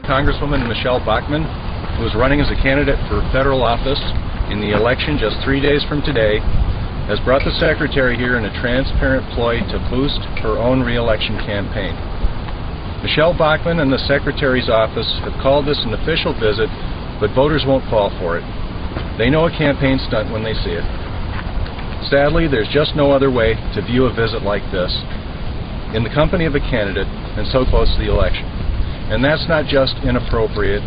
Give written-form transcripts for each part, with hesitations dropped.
Congresswoman Bachmann, who is running as a candidate for federal office in the election just 3 days from today, has brought the Secretary here in a transparent ploy to boost her own re-election campaign. Bachmann and the Secretary's office have called this an official visit, but voters won't fall for it. They know a campaign stunt when they see it. Sadly, there's just no other way to view a visit like this, in the company of a candidate and so close to the election. And that's not just inappropriate,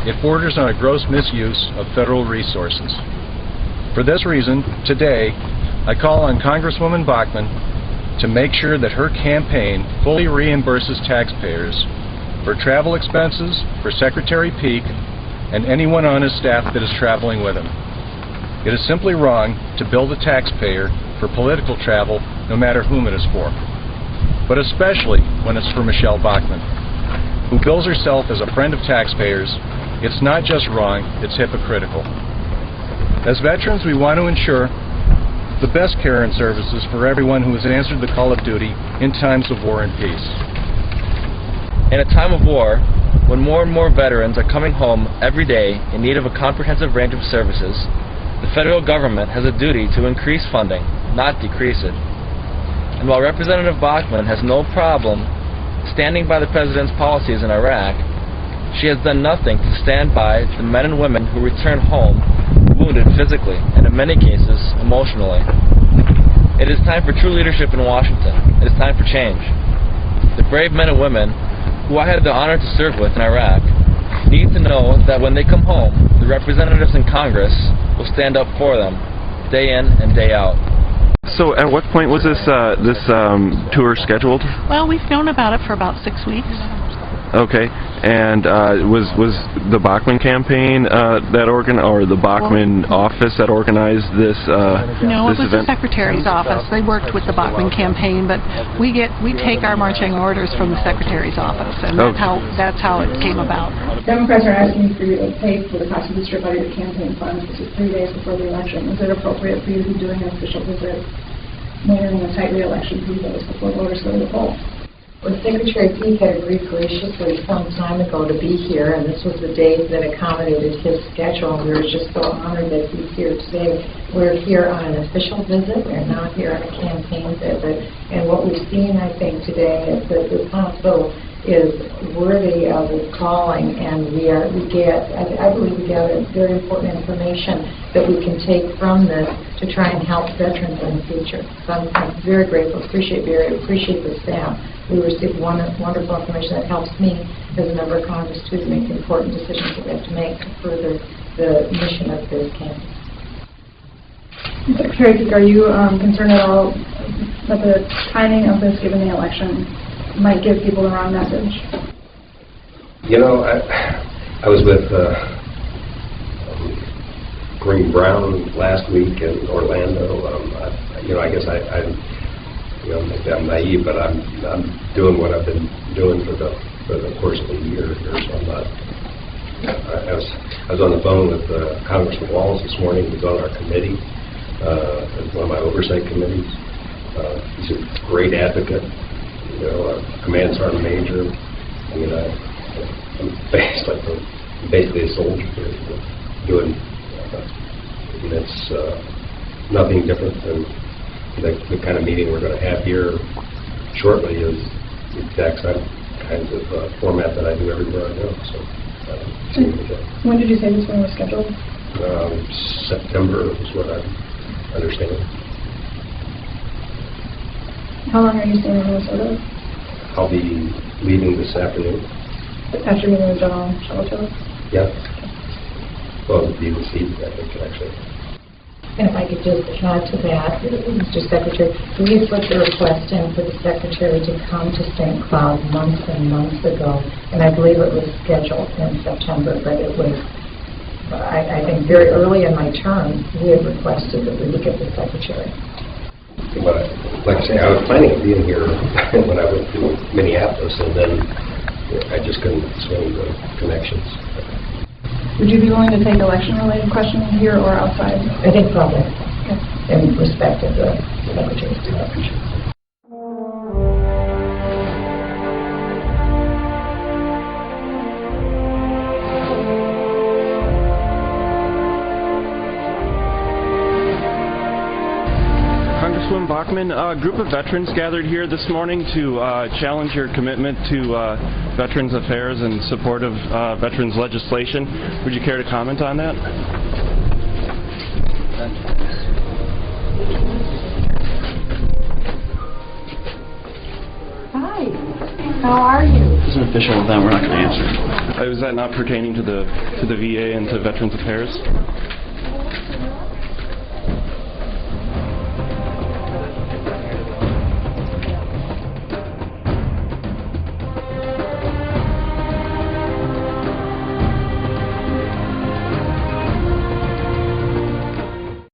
it borders on a gross misuse of federal resources. For this reason, today, I call on Congresswoman Bachmann to make sure that her campaign fully reimburses taxpayers for travel expenses for Secretary Peake and anyone on his staff that is traveling with him. It is simply wrong to bill the taxpayer for political travel, no matter whom it is for. But especially when it's for Bachmann, who bills herself as a friend of taxpayers. It's not just wrong, it's hypocritical. As veterans, we want to ensure the best care and services for everyone who has answered the call of duty in times of war and peace. In a time of war, when more and more veterans are coming home every day in need of a comprehensive range of services, the federal government has a duty to increase funding, not decrease it. And while Representative Bachmann has no problem standing by the President's policies in Iraq, she has done nothing to stand by the men and women who return home wounded physically and in many cases emotionally. It is time for true leadership in Washington. It is time for change. The brave men and women who I had the honor to serve with in Iraq need to know that when they come home, the representatives in Congress will stand up for them, day in and day out. So at what point was this tour scheduled? Well, we've known about it for about 6 weeks. Okay, and was the Bachmann campaign or the Bachmann office that organized this No, it was event? the Secretary's office. They worked with the Bachmann campaign, but we take our marching orders from the Secretary's office, and that's how it came about. Democrats are asking for you to pay for the cost of the strip out of your campaign funds, which is 3 days before the election. Is it appropriate for you to be doing an official visit when you're in a tight re-election 3 days before voters go to the polls? Well, Secretary Peake had agreed graciously some time ago to be here, and this was the day that accommodated his schedule. We were just so honored that he's here today. We're here on an official visit. We're not here on a campaign visit. And what we've seen, I think, today is that this hospital is worthy of its calling, and I believe we get very important information that we can take from this to try and help veterans in the future. So I'm very grateful, appreciate the staff. We received wonderful information that helps me as a member of Congress too to make the important decisions that we have to make to further the mission of this campus. Secretary Peake, are you concerned at all that the timing of this, given the election, might give people the wrong message? You know, I was with Green Brown last week in Orlando. I guess maybe I'm naive, but I'm doing what I've been doing for the course of a year here. So I'm not. I was on the phone with Congressman Wallace this morning. He's on our committee, one of my oversight committees. He's a great advocate. A command sergeant major. I mean, I'm basically a soldier here, doing. And it's nothing different than the kind of meeting we're going to have here shortly is the exact same kinds of format that I do everywhere I go. So, when did you say this one was scheduled? September is what I understand. How long are you staying in Minnesota? I'll be leaving this afternoon. After meeting with Joan Shuttle? Yeah. Well, it'll be this evening, I think, actually. And if I could just add to that, Mr. Secretary, we put the request in for the Secretary to come to St. Cloud months and months ago, and I believe it was scheduled in September, but it was, I think, very early in my term, we had requested that we would get the Secretary. Well, like I say, I was planning on being here when I went to Minneapolis, and then I just couldn't swing the connections. Would you be willing to take election-related questions here or outside? I think probably, in respect of the Secretary's time. Bachmann. A group of veterans gathered here this morning to challenge your commitment to Veterans Affairs and support of veterans legislation. Would you care to comment on that? Hi, how are you? It's an official event, we're not going to answer. Is that not pertaining to the VA and to Veterans Affairs?